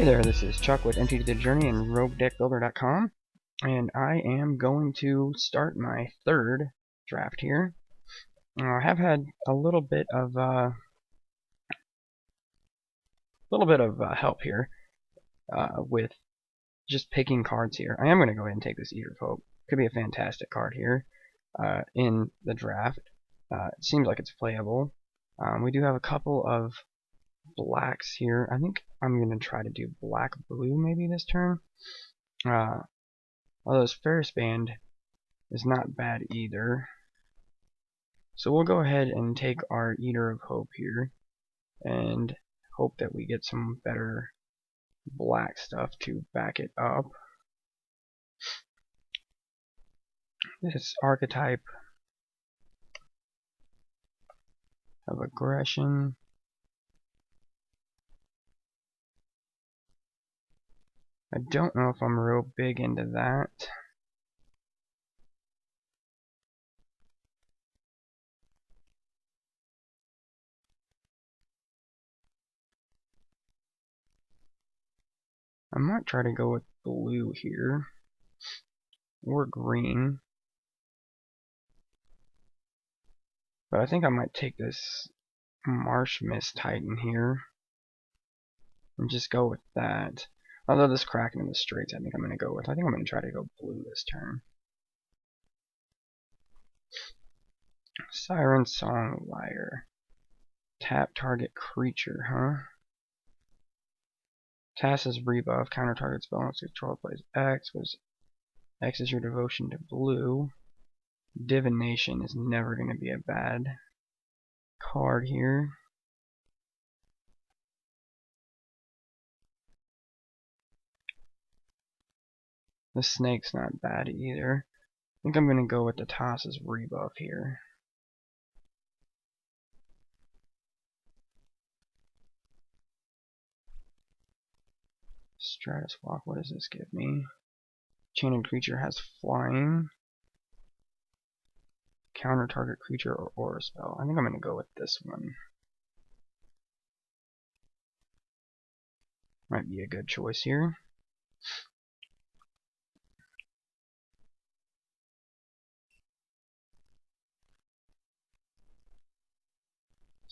Hey there, this is Chuck with Empty the Journey and RogueDeckBuilder.com, and I am going to start my third draft here. I have had a little bit of help here with just picking cards here. I am going to go ahead and take this Eater of Hope. Could be a fantastic card here in the draft. It seems like it's playable. We do have a couple of blacks here. I think I'm going to try to do black-blue maybe this turn. Although this Ferris Band is not bad either. So we'll go ahead and take our Eater of Hope here and hope that we get some better black stuff to back it up. This archetype of aggression. I don't know if I'm real big into that. I might try to go with blue here, or green. But I think I might take this Marsh Mist Titan here and just go with that. Although this Kraken in the Straits I think I'm going to go with. I think I'm going to try to go blue this turn. Siren Song Lyre. Tap target creature, huh? Tass's rebuff. Counter target spell once control plays X. X is your devotion to blue. Divination is never going to be a bad card here. The Snake's not bad either. I think I'm going to go with the Tass's rebuff here. Stratus Walk, what does this give me? Chained creature has flying. Counter target creature or aura spell. I think I'm going to go with this one. Might be a good choice here.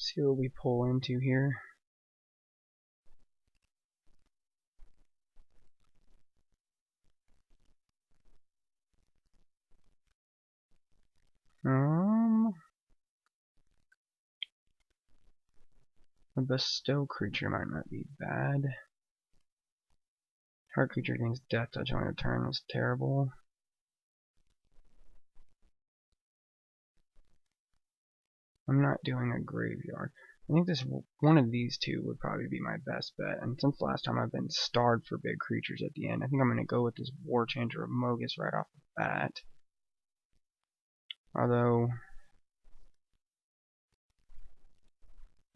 See what we pull into here. A bestow creature might not be bad. Target creature gains death touch on your turn was terrible. I'm not doing a graveyard. I think this one of these two would probably be my best bet. And since last time I've been starved for big creatures at the end, I think I'm going to go with this War Changer of Mogus right off the bat. Although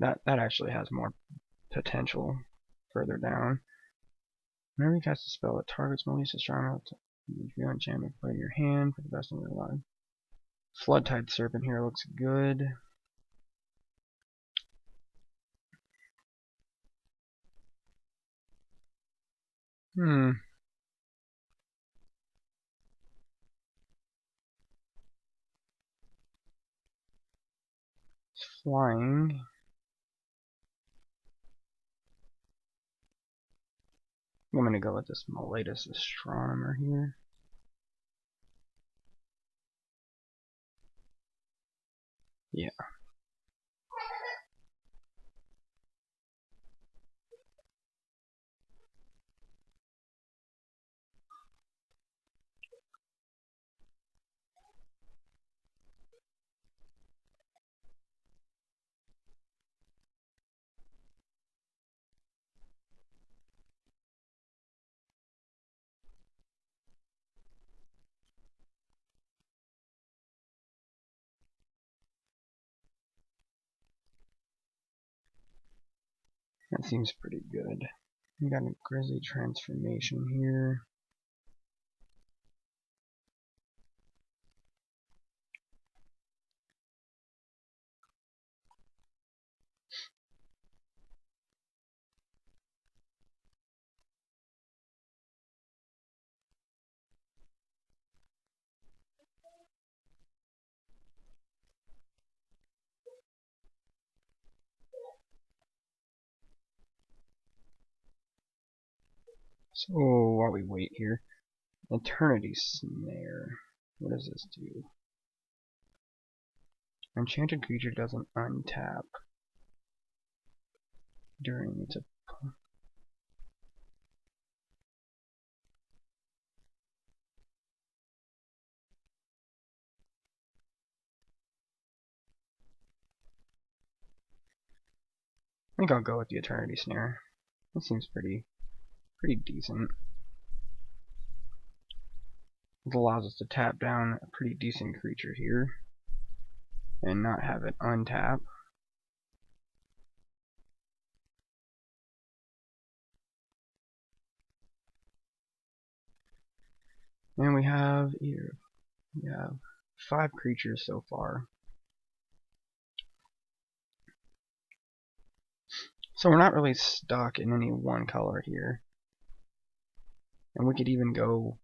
that actually has more potential further down. Whenever you cast a spell that targets Mogus, astronomer, if you enchantment, play your hand for the best of your life. Floodtide Serpent here looks good. It's flying. I'm going to go with this Miletus Astronomer here. Yeah. That seems pretty good. We got a Grizzly Transformation here. So while we wait here, Eternity Snare. What does this do? Enchanted creature doesn't untap during its. I think I'll go with the Eternity Snare. That seems pretty decent. It allows us to tap down a pretty decent creature here and not have it untap. And we have 5 creatures so far. So we're not really stuck in any one color here. And we could even go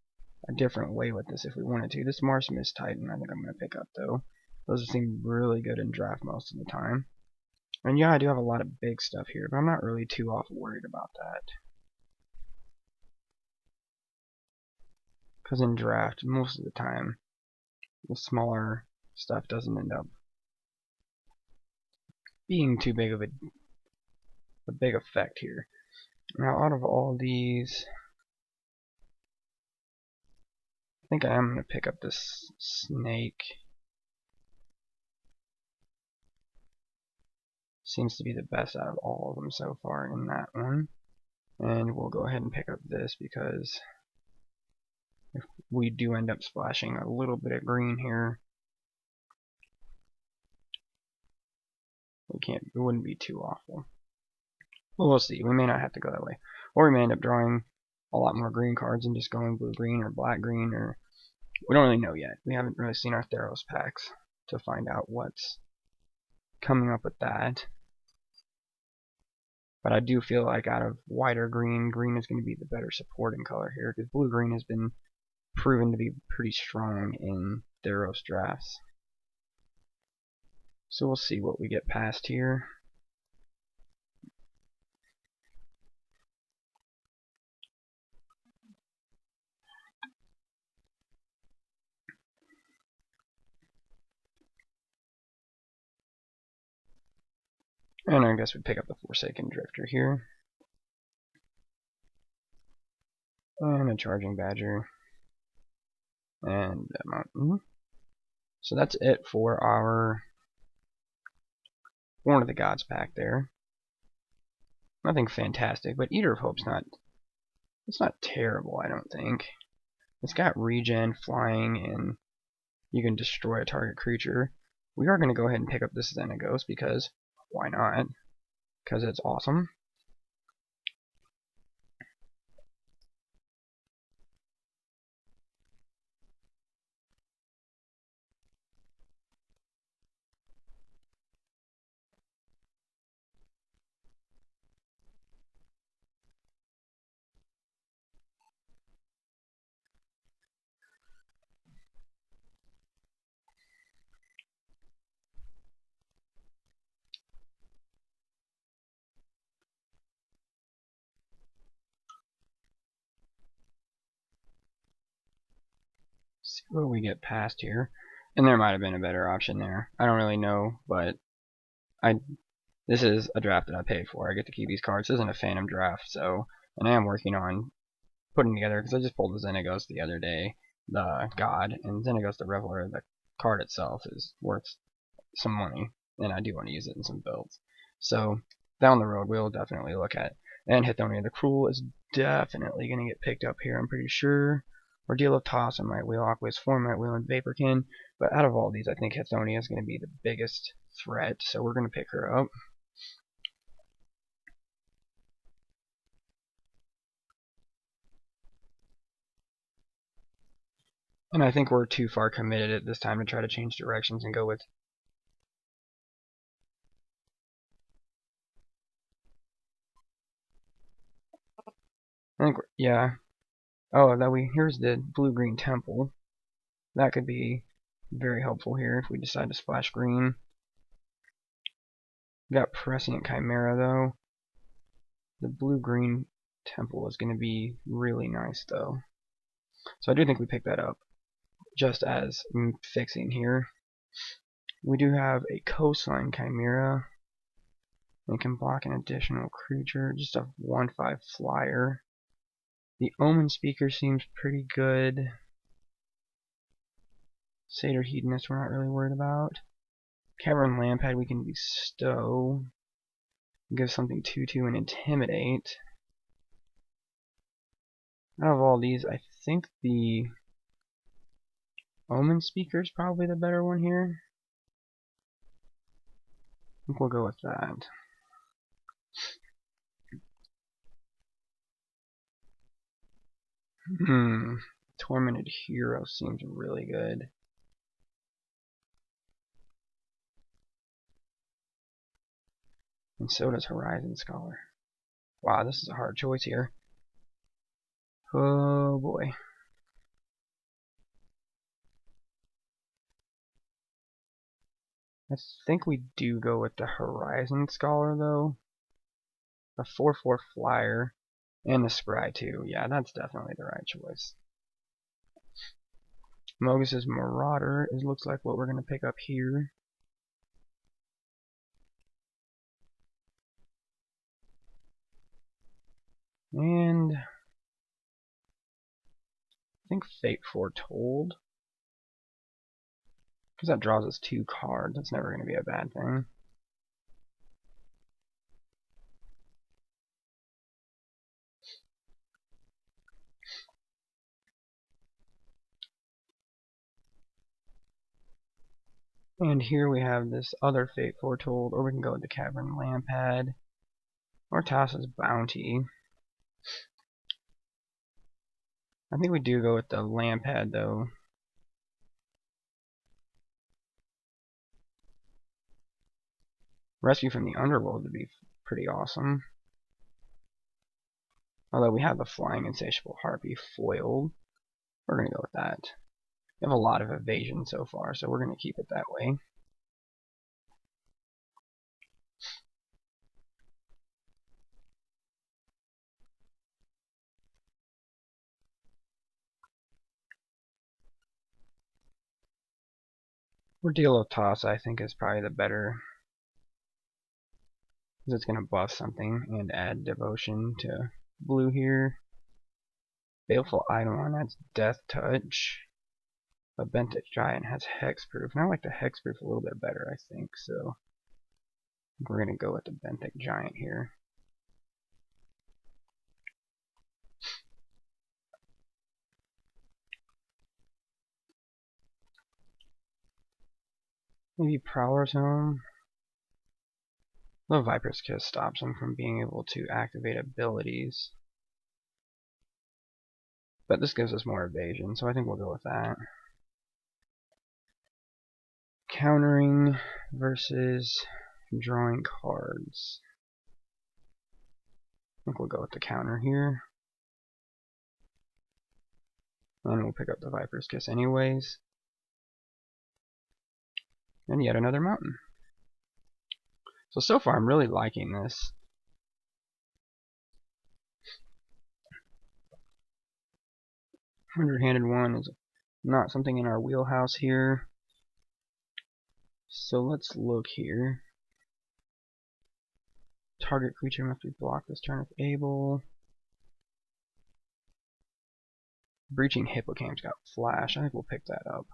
a different way with this if we wanted to. This Mars Mist Titan I think I'm going to pick up though. Those seem really good in draft most of the time. And yeah, I do have a lot of big stuff here, but I'm not really too worried about that. Because in draft, most of the time, the smaller stuff doesn't end up being too big of a big effect here. Now, out of all these, I think I am going to pick up this snake. Seems to be the best out of all of them so far in that one. And we'll go ahead and pick up this because if we do end up splashing a little bit of green here, it wouldn't be too awful. Well, we'll see. We may not have to go that way. Or we may end up drawing a lot more green cards and just going blue-green or black-green, or we don't really know yet. We haven't really seen our Theros packs to find out what's coming up with that. But I do feel like out of white or green, green is going to be the better supporting color here, because blue-green has been proven to be pretty strong in Theros drafts. So we'll see what we get past here. And I guess we pick up the Forsaken Drifter here. And a Charging Badger. And a Mountain. So that's it for our Born of the Gods pack there. Nothing fantastic, but Eater of Hope's it's not terrible, I don't think. It's got regen, flying, and you can destroy a target creature. We are going to go ahead and pick up this Xenagos because why not? Because it's awesome. See what we get past here. And there might have been a better option there. I don't really know, but this is a draft that I paid for. I get to keep these cards. This isn't a Phantom draft, so, and I am working on putting together, because I just pulled the Xenagos the other day, the God, and Xenagos the Reveler, the card itself is worth some money, and I do want to use it in some builds. So, down the road, we'll definitely look at it. And Hithonia the Cruel is definitely going to get picked up here, I'm pretty sure. Ordeal of Toss, I might wheel Aqueous Form, might wheel in Vaporkin, but out of all these, I think Hithonia is going to be the biggest threat, so we're going to pick her up. And I think we're too far committed at this time to try to change directions and go with. I think, yeah. Oh, here's the blue-green temple. That could be very helpful here if we decide to splash green. We got Prescient Chimera though. The blue-green temple is going to be really nice though. So I do think we pick that up just as fixing here. We do have a coastline chimera. We can block an additional creature, just a 1/5 flyer. The Omen Speaker seems pretty good. Satyr Hedonist we're not really worried about. Cavern Lampad we can bestow. Give something 2/2 and intimidate. Out of all these, I think the Omen Speaker is probably the better one here. I think we'll go with that. Tormented Hero seems really good. And so does Horizon Scholar. Wow, this is a hard choice here. Oh boy. I think we do go with the Horizon Scholar though. A 4/4 flyer. And the Scry too. Yeah, that's definitely the right choice. Mogus's Marauder looks like what we're going to pick up here. And I think Fate Foretold. Because that draws us 2 cards. That's never going to be a bad thing. And here we have this other Fate Foretold, or we can go with the Cavern Lampad, or Tassa's Bounty. I think we do go with the Lampad though. Rescue from the Underworld would be pretty awesome. Although we have the Flying Insatiable Harpy foiled. We're going to go with that. We have a lot of evasion so far, so we're going to keep it that way. Ordeal of Toss, I think, is probably the better, because it's going to buff something and add devotion to blue here. Baleful Eidolon adds Death Touch. A Benthic Giant has Hexproof, and I like the Hexproof a little bit better, I think, so we're going to go with the Benthic Giant here. Maybe Prowler's Home. The Viper's Kiss stops him from being able to activate abilities. But this gives us more evasion, so I think we'll go with that. Countering versus drawing cards. I think we'll go with the counter here. And we'll pick up the Viper's Kiss anyways. And yet another mountain. So far I'm really liking this. Hundred-handed one is not something in our wheelhouse here. So let's look here. Target creature must be blocked this turn if able. Breaching Hippocam's got Flash. I think we'll pick that up.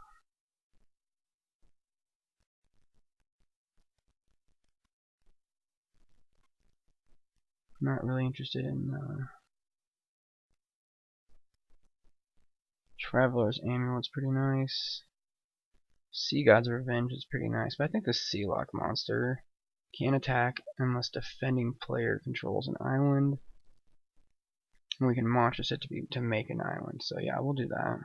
Not really interested in Traveler's Amulet's pretty nice. Sea God's Revenge is pretty nice, but I think the Sealock monster can attack unless defending player controls an island. And we can monstrous it to make an island. So yeah, we'll do that.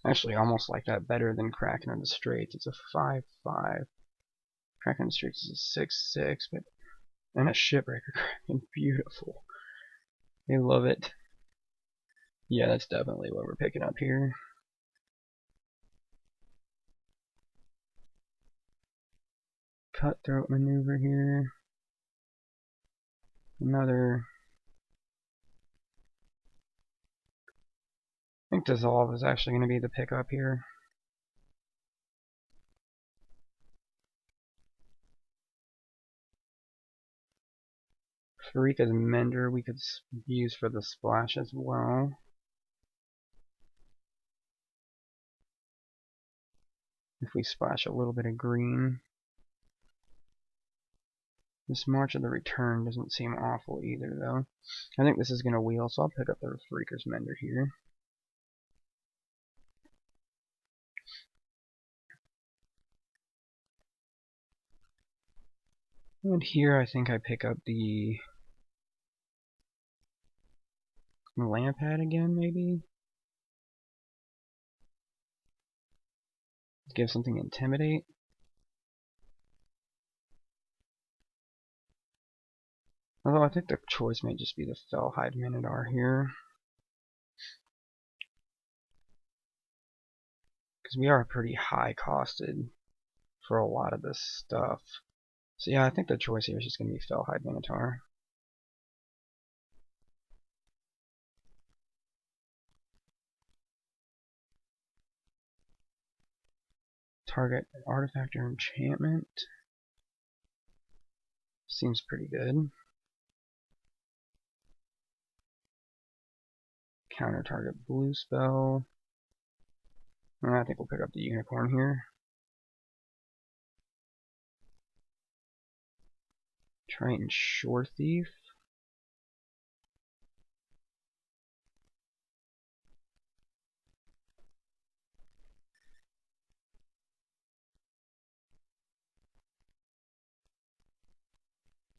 Actually, almost like that better than Kraken of the Straits. It's a 5/5. Kraken of the Straits is a 6/6, but and a Shipbreaker Kraken. Beautiful. I love it. Yeah, that's definitely what we're picking up here. cutthroat maneuver here. Another. I think dissolve is actually going to be the pickup here. Farika's Mender we could use for the splash as well. If we splash a little bit of green. This March of the Return doesn't seem awful either, though. I think this is going to wheel, so I'll pick up the Farika's Mender here. And here I think I pick up the Lampad again, maybe? Give something Intimidate. Although I think the choice may just be the Fellhide Minotaur here. Because we are pretty high costed for a lot of this stuff. So yeah, I think the choice here is just going to be Fellhide Minotaur. Target artifact or enchantment. Seems pretty good. Counter target blue spell. I think we'll pick up the Unicorn here. Triton Shore Thief.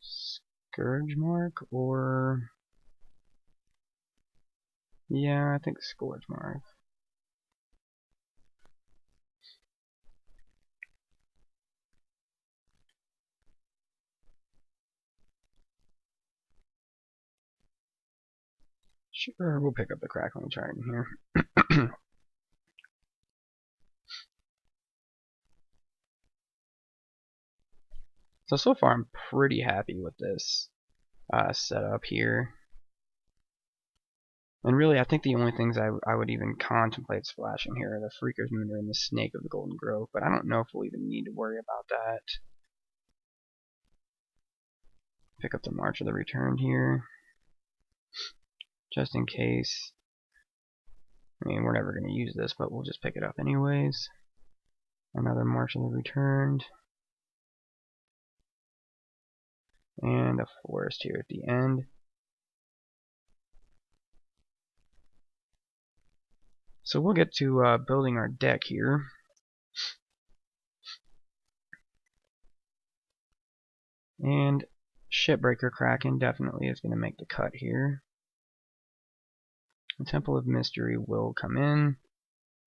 Scourge Mark or... yeah, I think Scourge Mark. Sure, we'll pick up the Crackling Triton here. So far I'm pretty happy with this setup here. And really, I think the only things I would even contemplate splashing here are the Freaker's Mender and the Snake of the Golden Grove, but I don't know if we'll even need to worry about that. Pick up the March of the Return here, just in case. I mean, we're never going to use this, but we'll just pick it up anyways. Another March of the Returned. And a Forest here at the end. So we'll get to building our deck here. And Shipbreaker Kraken definitely is going to make the cut here. The Temple of Mystery will come in,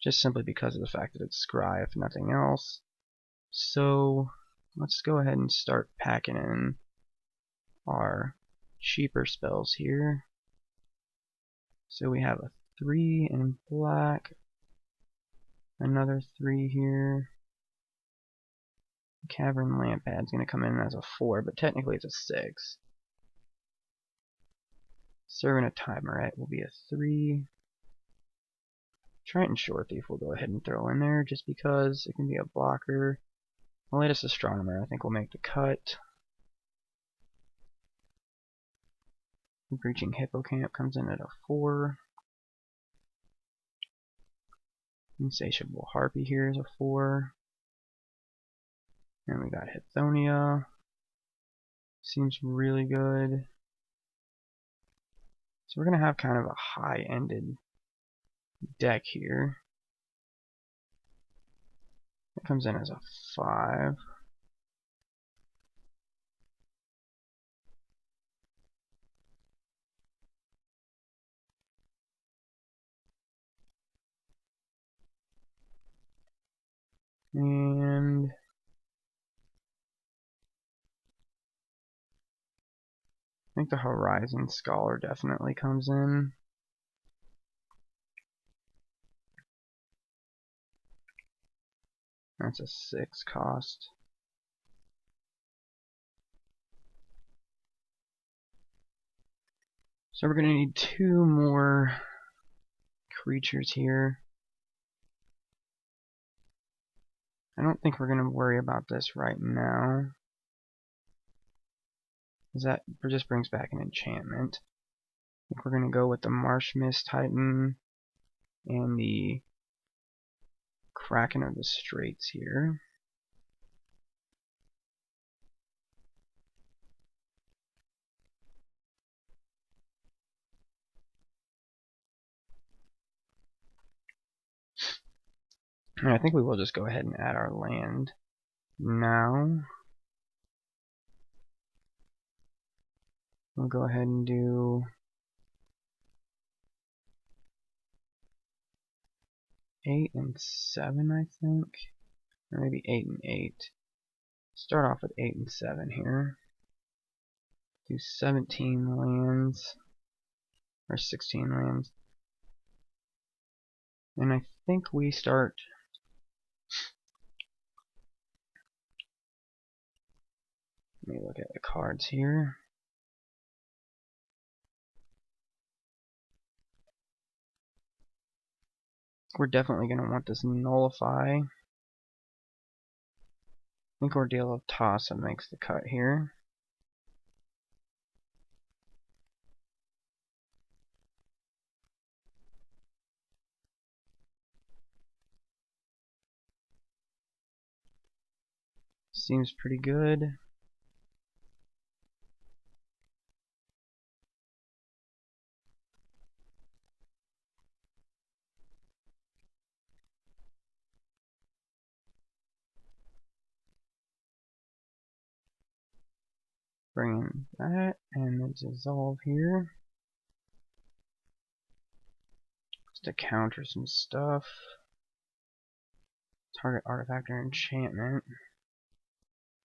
just simply because of the fact that it's Scry, if nothing else. So let's go ahead and start packing in our cheaper spells here. So we have a 3 in black, another 3 here. Cavern Lampad's going to come in as a 4, but technically it's a 6. Servant of Timerite will be a 3. Triton Shore Thief we'll go ahead and throw in there just because it can be a blocker. The latest Astronomer I think will make the cut. The Breaching Hippocamp comes in at a 4. Insatiable Harpy here is a 4. And we got Hithonia. Seems really good. So we're going to have kind of a high-ended deck here. It comes in as a 5. And I think the Horizon Scholar definitely comes in. That's a 6 cost. So we're going to need 2 more creatures here. I don't think we're going to worry about this right now, because that just brings back an enchantment. I think we're going to go with the Marsh Mist Titan and the Kraken of the Straits here. And I think we will just go ahead and add our land now. We'll go ahead and do 8 and 7, I think, or maybe 8 and 8. Start off with 8 and 7 here. Do 17 lands, or 16 lands. And I think we start. Let me look at the cards here. We're definitely going to want this Nullify. I think Ordeal of Tossa makes the cut here. Seems pretty good. Bring in that and the dissolve here. Just to counter some stuff. Target artifact or enchantment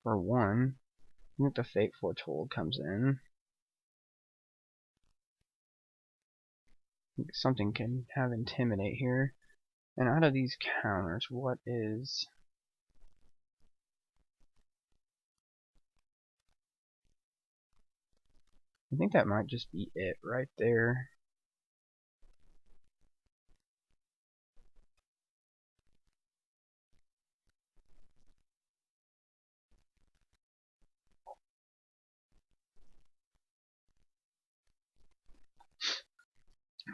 for 1. I think the Fate Foretold comes in. Something can have Intimidate here. And out of these counters, what is... I think that might just be it right there.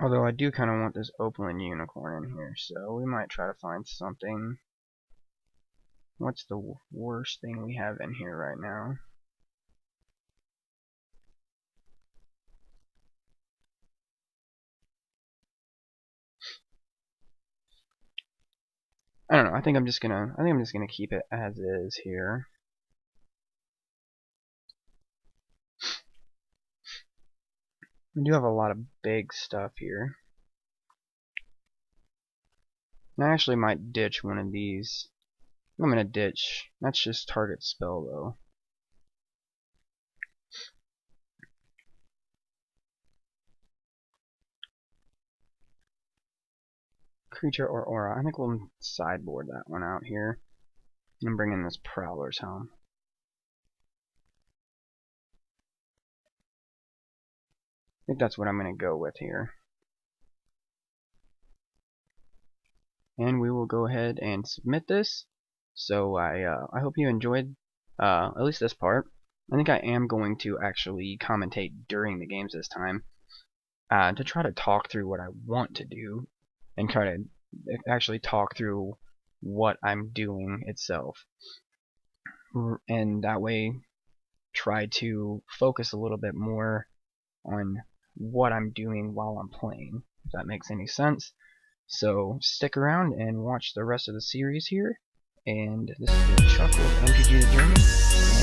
Although I do kind of want this Opaline Unicorn in here, so we might try to find something. What's the worst thing we have in here right now? I don't know. I think I'm just gonna keep it as is here. We do have a lot of big stuff here. And I actually might ditch one of these. I'm gonna ditch. That's just target spell though. Creature or aura. I think we'll sideboard that one out here and bring in this Prowler's Helm. I think that's what I'm gonna go with here. And we will go ahead and submit this. So I hope you enjoyed at least this part. I think I am going to actually commentate during the games this time to try to talk through what I want to do and try to actually talk through what I'm doing itself, and that way try to focus a little bit more on what I'm doing while I'm playing, if that makes any sense. So stick around and watch the rest of the series here. And this has been Chuck with MTG The Journey.